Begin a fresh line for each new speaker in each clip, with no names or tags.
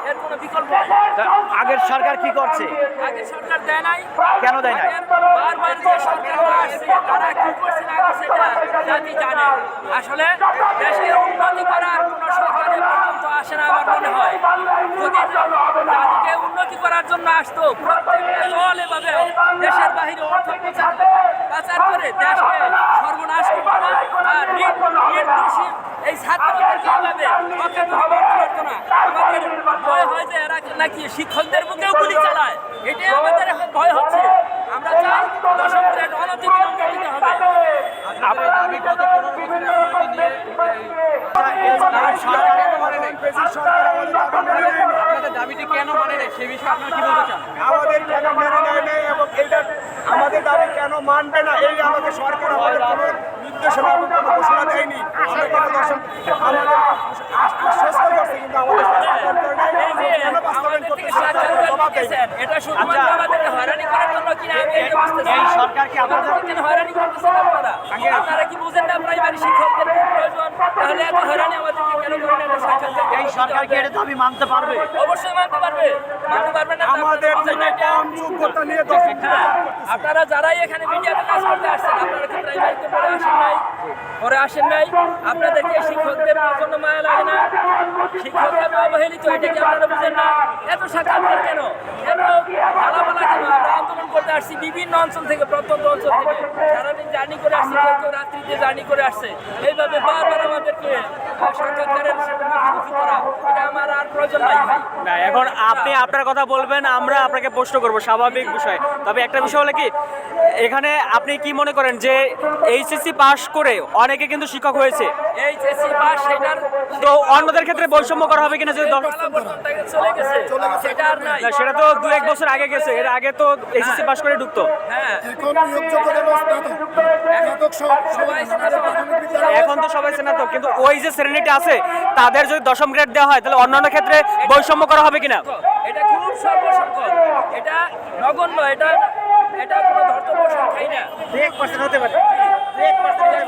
এর কোনো বিকল্প
আগের সরকার কি করছে?
আগের সরকার দেয় নাই।
কেন দেয় নাই?
বারবার যে সরকারগুলো আসছে তারা কি করছে না করছে এটা জাতি জানে। আসলে দেশের উন্নতি করার কোনো সরকার পর্যন্ত আসে না আমার মনে হয়। যদি জাতিকে উন্নতি করার জন্য আসতো প্রত্যেকটা দল এভাবে দেশের বাহিরে অর্থ পাচার করে দেশকে সর্বনাশ করতো না। আর নির্দোষী এই ছাত্রদেরকে এভাবে করতো না। আমাদের ভয় হয় যে এরা নাকি শিক্ষকদের মুখেও গুলি চালায়, এটাই আমাদের এখন ভয় হচ্ছে। আমরা চাই দশম গ্রেড অনতিবিলম্বে দিতে হবে।
দাবিটি কেন মানে নেই সে বিষয়ে আপনারা কি বলতে চান?
আমাদের কেন মেনে নেয় নাই এবং এটা আমাদের দাবি কেন মানবে না, এই আমাদের সরকার আমাদের কোনো নির্দেশনা এবং কোনো ঘোষণা দেয়নি। আমরা কোনো আমাদের আশ্বস্ত করছে কিন্তু আমাদের বাস্তবায়ন করে নাই। কেন বাস্তবায়ন করতেছে জবাব দেয়।
এটা শুধুমাত্র আমাদেরকে হয়রানি করার জন্য কিনা
এই সরকার কি আপনাদের
হয়রানি করতেছেন আপনারা? আপনারা কি বুঝেন না প্রাইমারি শিক্ষকদের কি প্রয়োজন? তাহলে এত হয়রানি আমাদেরকে কেন করেন?
এই সরকার কি এটা দাবি মানতে পারবে?
অবশ্যই মানতে পারবে। মানতে পারবে না
আমাদের থেকে কম যোগ্যতা নিয়ে দর্শক
আপনারা যারাই এখানে মিডিয়াতে কাজ করতে আসছেন, আপনারা কি প্রাইমারিতে পরে আসেন নাই? আপনাদেরকে শিক্ষকদের জন্য মায়া লাগে না? শিক্ষকরা অবহেলিত, এটা কি আপনারা বুঝেন না? এত সাক্ষাৎকার কেন, এত ঢালাপালা কেন? আমরা আন্দোলন করতে আসছি বিভিন্ন অঞ্চল থেকে, প্রত্যন্ত অঞ্চল থেকে সারাদিন জার্নি করে আসছি, কেউ কেউ রাত্রিতে জার্নি করে আসছে। এইভাবে বারবার আমাদেরকে সাক্ষাৎকারের মুখোমুখি করা, এটা আমার আর প্রয়োজন নাই ভাই।
না, এখন আপনি আপনার কথা বলবেন, আমরা আপনাকে প্রশ্ন করব, স্বাভাবিক বিষয়। তবে একটা বিষয় হলো কি, এখানে আপনি কি মনে করেন যে এইচএসসি পাস করে অনেকে কিন্তু শিক্ষক হয়েছে,
এইচএসসি পাস সেটার
তো অন্যদের ক্ষেত্রে বৈষম্য করা হবে কিনা? যদি
চলে গেছে সেটা আর নাই।
না, সেটা তো 2-1 বছর আগে গেছে, এর আগে তো এইচএসসি পাস করে ঢুকতো।
হ্যাঁ,
এখন নিয়োগযোগ্যতা
এখন তো সবাই স্নাতক, কিন্তু ওই যে শ্রেণীটা আছে তাদের যদি দশম গ্রেড দেওয়া হয় তাহলে অন্যান্য ক্ষেত্রে বৈষম্য করা হবে কিনা?
এটা খুব সর্বসংখ্যক, এটা নগণ্য, এটা কোনো ধর্তব্য সংখ্যাই না।
1% হতে পারে, 1%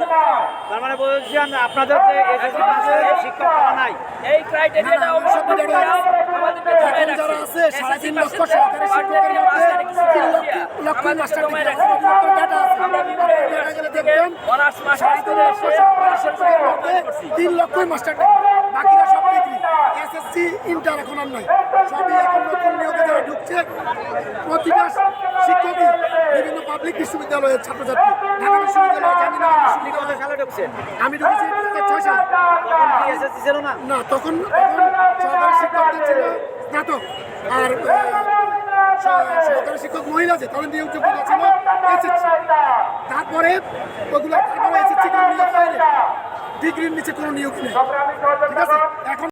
তার মানে বলছেন আপনাদের যে এইচএসসি পাসে শিক্ষক পাওয়া নাই,
এই ক্রাইটেরিয়াটা অবশ্যই আমাদের জমায়
যারা
রাখছে।
আছে 3.5 লক্ষ সরকারি শিক্ষকের মধ্যে 3 লক্ষ মাস্টার ডিগ্রি আছে, ডাটা আছে।
আমরা বিভিন্ন
দেখবেন
অনার্স মাস্টার্স করে
3 লক্ষই মাস্টার ডিগ্রি, বাকিরা সব ডিগ্রি। এসএসসি ইন্টার এখন আর নাই, সবই এখন নতুন নিয়োগে যারা ঢুকছে প্রতিটা শিক্ষকই বিভিন্ন পাবলিক বিশ্ববিদ্যালয়ের ছাত্রছাত্রী। ঢাকা বিশ্ববিদ্যালয়, জাহাঙ্গীরনগর বিশ্ববিদ্যালয়
সালে ঢুকছেন,
আমি ঢুকেছি 2006 সালে।
তখন কি এসএসসি ছিল না?
না, তখন সরকারি শিক্ষকদের ছিল স্নাতক, আর সরকারি শিক্ষক মহিলা যে তাদের নিয়োগ যোগ্যতা ছিল এসএসসি। তারপরে এসএসসি কোনো নিয়োগ হয়নি, ডিগ্রির নিচে কোনো নিয়োগ নেই। ঠিক আছে, এখন